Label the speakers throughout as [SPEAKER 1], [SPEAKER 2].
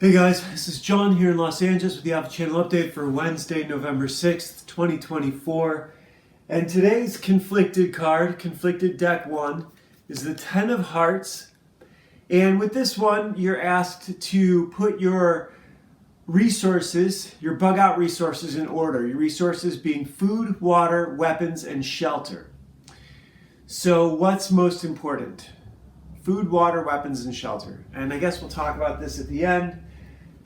[SPEAKER 1] Hey guys, this is John here in Los Angeles with the Alpha Channel update for Wednesday, November 6th, 2024. And today's conflicted card, conflicted deck 1, is the 10 of Hearts. And with this one, you're asked to put your resources, your bug out resources in order. Your resources being food, water, weapons, and shelter. So what's most important? Food, water, weapons, and shelter. And I guess we'll talk about this at the end.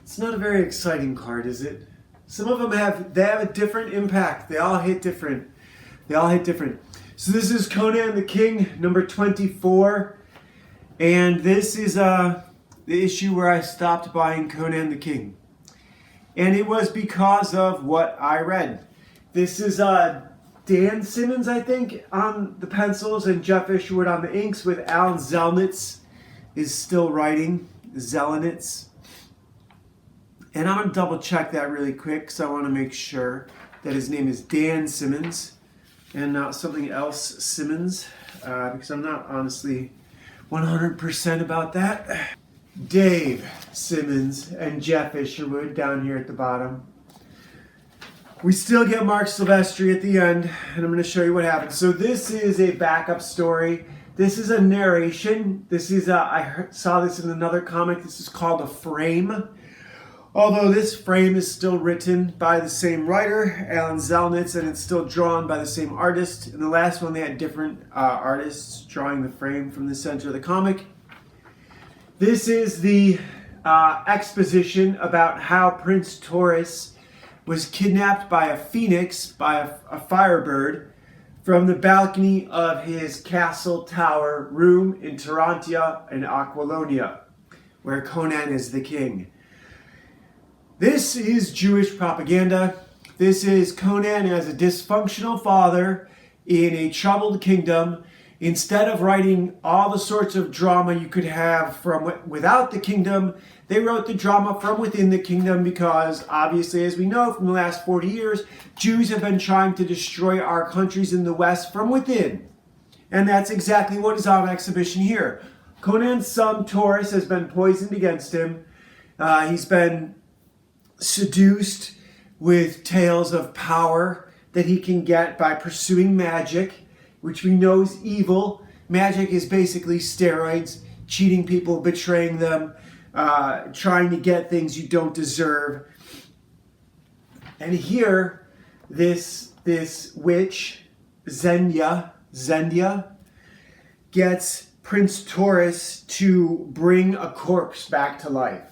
[SPEAKER 1] It's not a very exciting card, is it? Some of them have a different impact. They all hit different. So this is Conan the King, number 24. And this is the issue where I stopped buying Conan the King. And it was because of what I read. This is Dan Simmons, I think, on the pencils, and Jeff Isherwood on the inks, with Alan Zelnitz is still writing. Zelnitz. And I'm going to double check that really quick because I want to make sure that his name is Dan Simmons and not something else Simmons, because I'm not honestly 100% about that. Dave Simmons and Jeff Isherwood down here at the bottom. We still get Mark Silvestri at the end, and I'm going to show you what happens. So this is a backup story. This is a narration. This is saw this in another comic. This is called a frame. Although this frame is still written by the same writer, Alan Zelnitz, and it's still drawn by the same artist. In the last one, they had different artists drawing the frame from the center of the comic. This is the exposition about how Prince Taurus was kidnapped by a phoenix, by a firebird, from the balcony of his castle tower room in Tarantia in Aquilonia, where Conan is the king. This is Jewish propaganda. This is Conan as a dysfunctional father in a troubled kingdom. Instead of writing all the sorts of drama you could have from without the kingdom, they wrote the drama from within the kingdom because, obviously, as we know from the last 40 years, Jews have been trying to destroy our countries in the West from within. And that's exactly what is on exhibition here. Conan's son, Taurus, has been poisoned against him. He's been seduced with tales of power that he can get by pursuing magic, which we know is evil. Magic is basically steroids, cheating people, betraying them, trying to get things you don't deserve. And here, this witch, Zendia, gets Prince Taurus to bring a corpse back to life.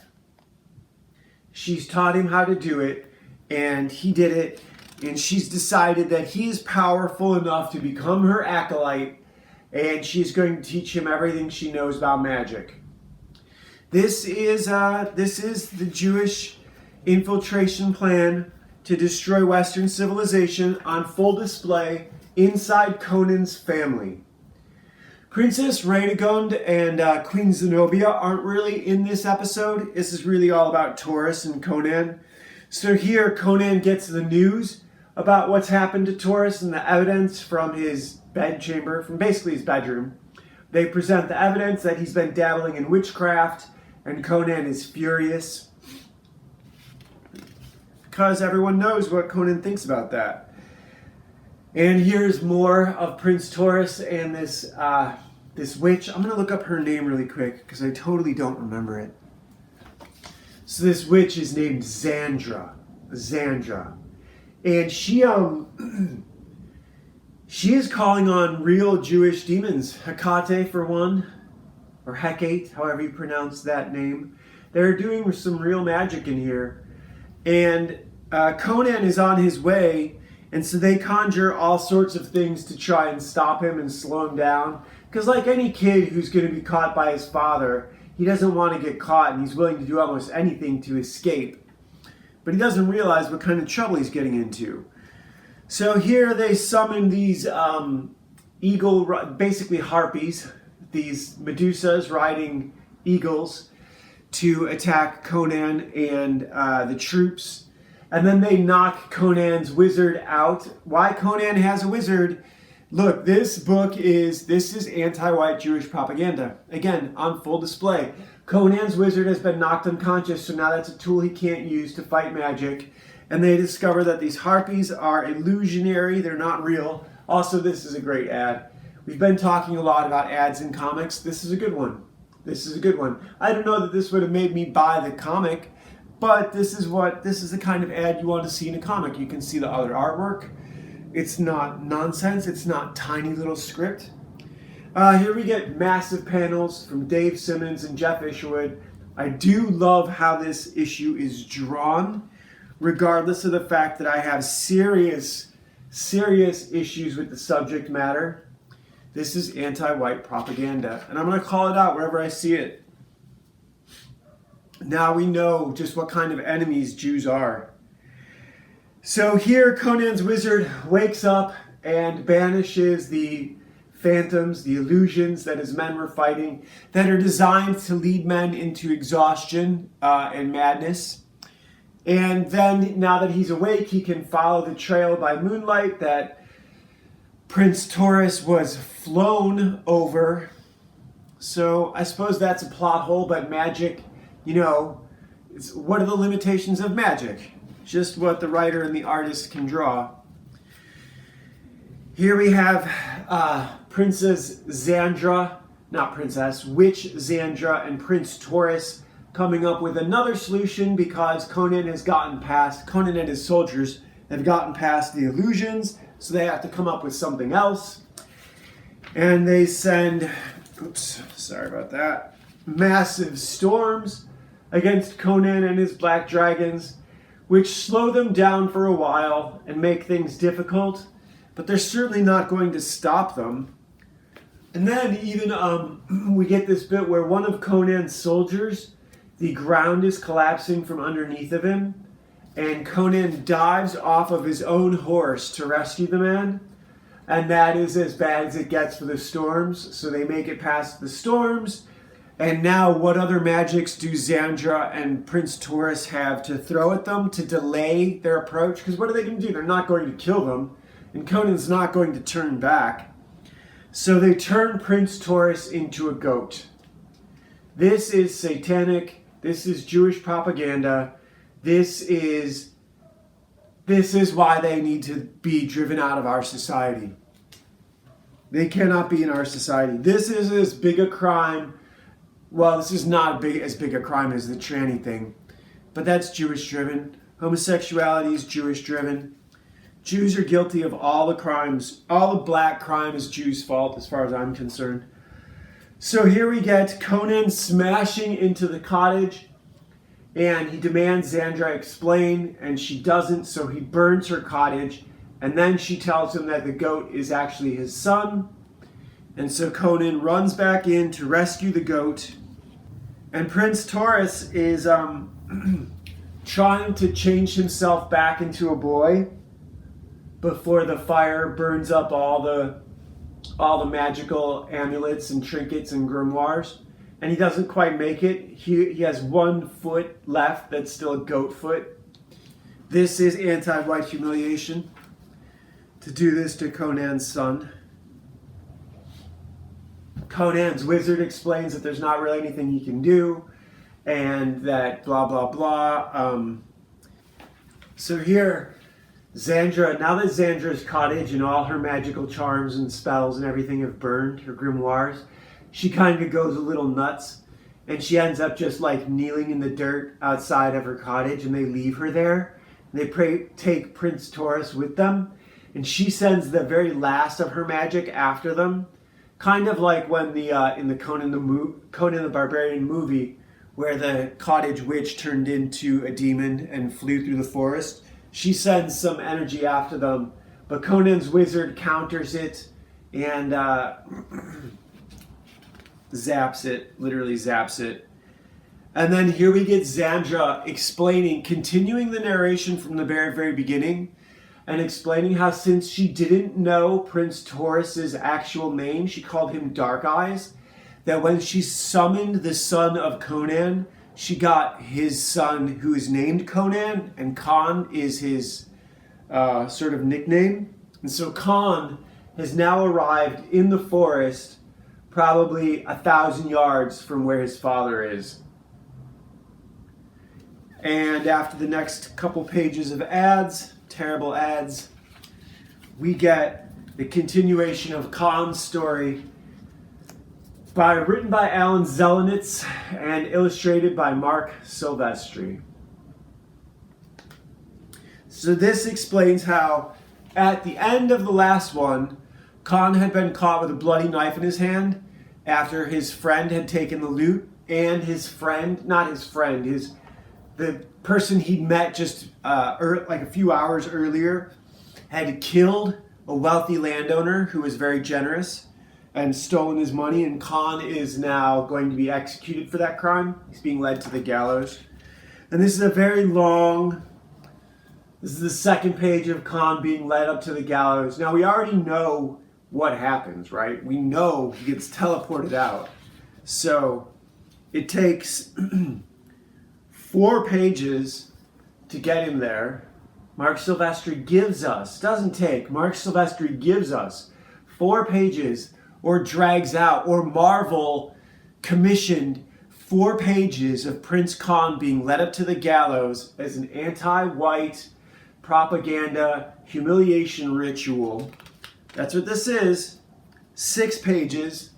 [SPEAKER 1] She's taught him how to do it, and he did it, and she's decided that he is powerful enough to become her acolyte, and she's going to teach him everything she knows about magic. This is the Jewish infiltration plan to destroy Western civilization on full display inside Conan's family. Princess Radegund and Queen Zenobia aren't really in this episode. This is really all about Taurus and Conan. So here Conan gets the news about what's happened to Taurus and the evidence from his bedchamber, from basically his bedroom. They present the evidence that he's been dabbling in witchcraft, and Conan is furious because everyone knows what Conan thinks about that. And here's more of Prince Taurus and this witch. I'm going to look up her name really quick because I totally don't remember it. So this witch is named Zandra. And she is calling on real Jewish demons. Hecate for one, or Hecate, however you pronounce that name. They're doing some real magic in here. And Conan is on his way. And so they conjure all sorts of things to try and stop him and slow him down. Because like any kid who's going to be caught by his father, he doesn't want to get caught, and he's willing to do almost anything to escape. But he doesn't realize what kind of trouble he's getting into. So here they summon these basically harpies, these Medusas riding eagles, to attack Conan and the troops. And then they knock Conan's wizard out. Why Conan has a wizard? Look, this is anti-white Jewish propaganda. Again, on full display. Conan's wizard has been knocked unconscious, so now that's a tool he can't use to fight magic. And they discover that these harpies are illusionary, they're not real. Also, this is a great ad. We've been talking a lot about ads in comics. This is a good one. This is a good one. I don't know that this would have made me buy the comic, but this is the kind of ad you want to see in a comic. You can see the other artwork. It's not nonsense. It's not tiny little script. Here we get massive panels from Dave Simmons and Jeff Isherwood. I do love how this issue is drawn, regardless of the fact that I have serious issues with the subject matter. This is anti-white propaganda, and I'm going to call it out wherever I see it. Now we know just what kind of enemies Jews are. So here Conan's wizard wakes up and banishes the phantoms, the illusions that his men were fighting, that are designed to lead men into exhaustion and madness. And then, now that he's awake, he can follow the trail by moonlight that Prince Taurus was flown over. So I suppose that's a plot hole, but magic, what are the limitations of magic? Just what the writer and the artist can draw. Here we have Witch Xandra and Prince Taurus coming up with another solution because Conan and his soldiers have gotten past the illusions, so they have to come up with something else. And they send, massive storms against Conan and his black dragons, which slow them down for a while and make things difficult, but they're certainly not going to stop them. And then even we get this bit where one of Conan's soldiers, the ground is collapsing from underneath of him, and Conan dives off of his own horse to rescue the man. And that is as bad as it gets for the storms. So they make it past the storms. And now what other magics do Xandra and Prince Taurus have to throw at them to delay their approach? Because what are they going to do? They're not going to kill them. And Conan's not going to turn back. So they turn Prince Taurus into a goat. This is satanic. This is Jewish propaganda. This is why they need to be driven out of our society. They cannot be in our society. This is as big a crime. Well, this is not as big a crime as the tranny thing. But that's Jewish-driven. Homosexuality is Jewish-driven. Jews are guilty of all the crimes. All the black crime is Jews' fault, as far as I'm concerned. So here we get Conan smashing into the cottage, and he demands Xandra explain, and she doesn't, so he burns her cottage, and then she tells him that the goat is actually his son. And so Conan runs back in to rescue the goat, and Prince Taurus is trying to change himself back into a boy before the fire burns up all the magical amulets and trinkets and grimoires. And he doesn't quite make it. He has 1 foot left that's still a goat foot. This is anti-white humiliation, to do this to Conan's son. Conan's wizard explains that there's not really anything he can do, and that blah, blah, blah. So here, Xandra, now that Xandra's cottage and all her magical charms and spells and everything have burned, her grimoires, she kind of goes a little nuts, and she ends up just like kneeling in the dirt outside of her cottage, and they leave her there. And they take Prince Taurus with them, and she sends the very last of her magic after them, kind of like when in the Conan the Barbarian movie, where the cottage witch turned into a demon and flew through the forest. She sends some energy after them, but Conan's wizard counters it and literally zaps it. And then here we get Xandra explaining, continuing the narration from the very, very beginning, and explaining how since she didn't know Prince Taurus's actual name, she called him Dark Eyes, that when she summoned the son of Conan, she got his son, who is named Conan, and Khan is his sort of nickname. And so Khan has now arrived in the forest, probably 1,000 yards from where his father is. And after the next couple pages of ads, terrible ads, we get the continuation of Conan's story written by Alan Zelenitz and illustrated by Mark Silvestri. So this explains how at the end of the last one, Conan had been caught with a bloody knife in his hand after his friend had taken the loot, and the person he'd met just like a few hours earlier had killed a wealthy landowner who was very generous and stolen his money, and Conan is now going to be executed for that crime. He's being led to the gallows. And this is a very long, this is the second page of Conan being led up to the gallows. Now we already know what happens, right? We know he gets teleported out. So it takes 4 pages to get him there. Mark Silvestri gives us 4 pages, or drags out, or Marvel commissioned 4 pages of Prince Conan being led up to the gallows as an anti-white propaganda humiliation ritual. That's what this is. 6 pages,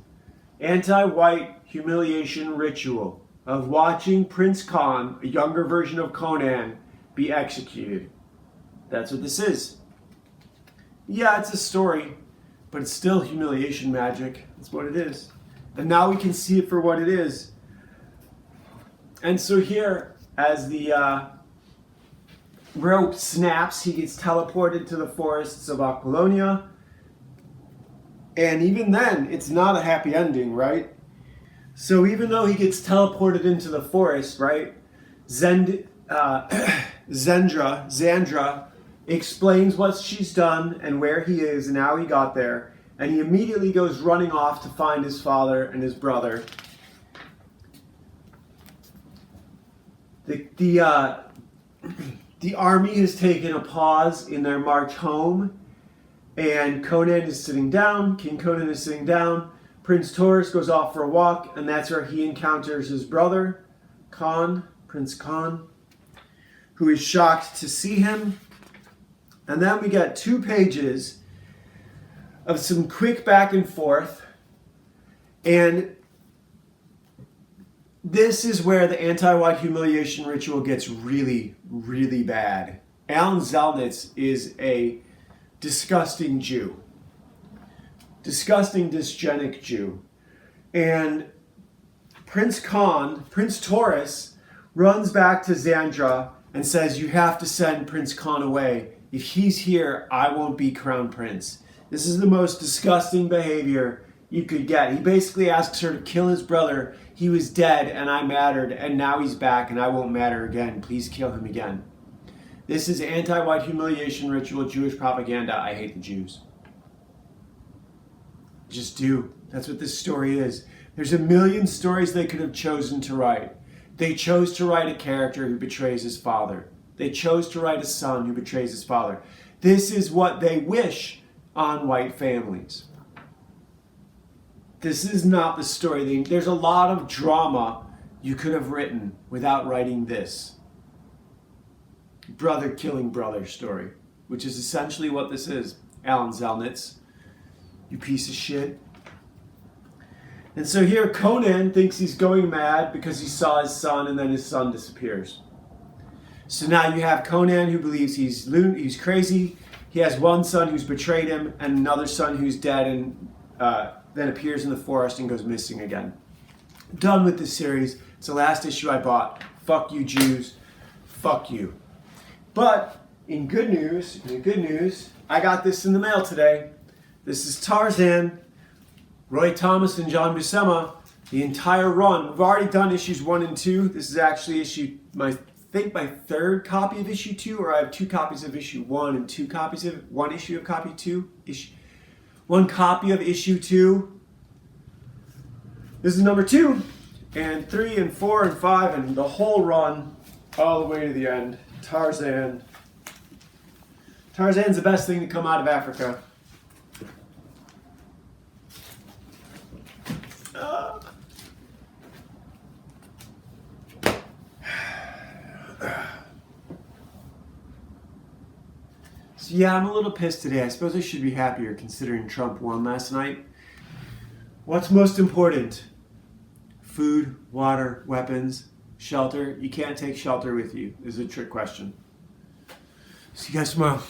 [SPEAKER 1] anti-white humiliation ritual of watching Prince Conan, a younger version of Conan, be executed. That's what this is. Yeah, it's a story, but it's still humiliation magic. That's what it is. And now we can see it for what it is. And so here, as the rope snaps, he gets teleported to the forests of Apollonia. And even then, it's not a happy ending, right? So even though he gets teleported into the forest, right, Zandra explains what she's done and where he is and how he got there. And he immediately goes running off to find his father and his brother. The army has taken a pause in their march home, and Conan is sitting down. King Conan is sitting down. Prince Taurus goes off for a walk, and that's where he encounters his brother, Prince Conan, who is shocked to see him. And then we get 2 pages of some quick back and forth, and this is where the anti-white humiliation ritual gets really, really bad. Alan Zelenitz is a disgusting Jew. Disgusting, dysgenic Jew. And Prince Taurus, runs back to Zandra and says, "You have to send Prince Conan away. If he's here, I won't be crown prince." This is the most disgusting behavior you could get. He basically asks her to kill his brother. He was dead and I mattered, and now he's back and I won't matter again. Please kill him again. This is anti-white humiliation ritual, Jewish propaganda. I hate the Jews. Just do. That's what this story is. There's a million stories they could have chosen to write. They chose to write a character who betrays his father. They chose to write a son who betrays his father. This is what they wish on white families. This is not the story. There's a lot of drama you could have written without writing this. Brother killing brother story, which is essentially what this is. Alan Zelenitz, you piece of shit. And so here Conan thinks he's going mad because he saw his son, and then his son disappears. So now you have Conan who believes he's crazy. He has one son who's betrayed him and another son who's dead, and then appears in the forest and goes missing again. Done with this series. It's the last issue I bought. Fuck you, Jews. Fuck you. But in good news, I got this in the mail today. This is Tarzan, Roy Thomas and John Buscema, the entire run. We've already done issues 1 and 2. This is actually my third copy of issue 2, or I have 2 copies of issue 1 and 2 copies of one issue of copy 2. One copy of issue 2. This is number 2, and 3 and 4 and 5, and the whole run all the way to the end. Tarzan. Tarzan's the best thing to come out of Africa. So yeah, I'm a little pissed today. I suppose I should be happier considering Trump won last night. What's most important? Food, water, weapons, shelter. You can't take shelter with you is a trick question. See you guys tomorrow.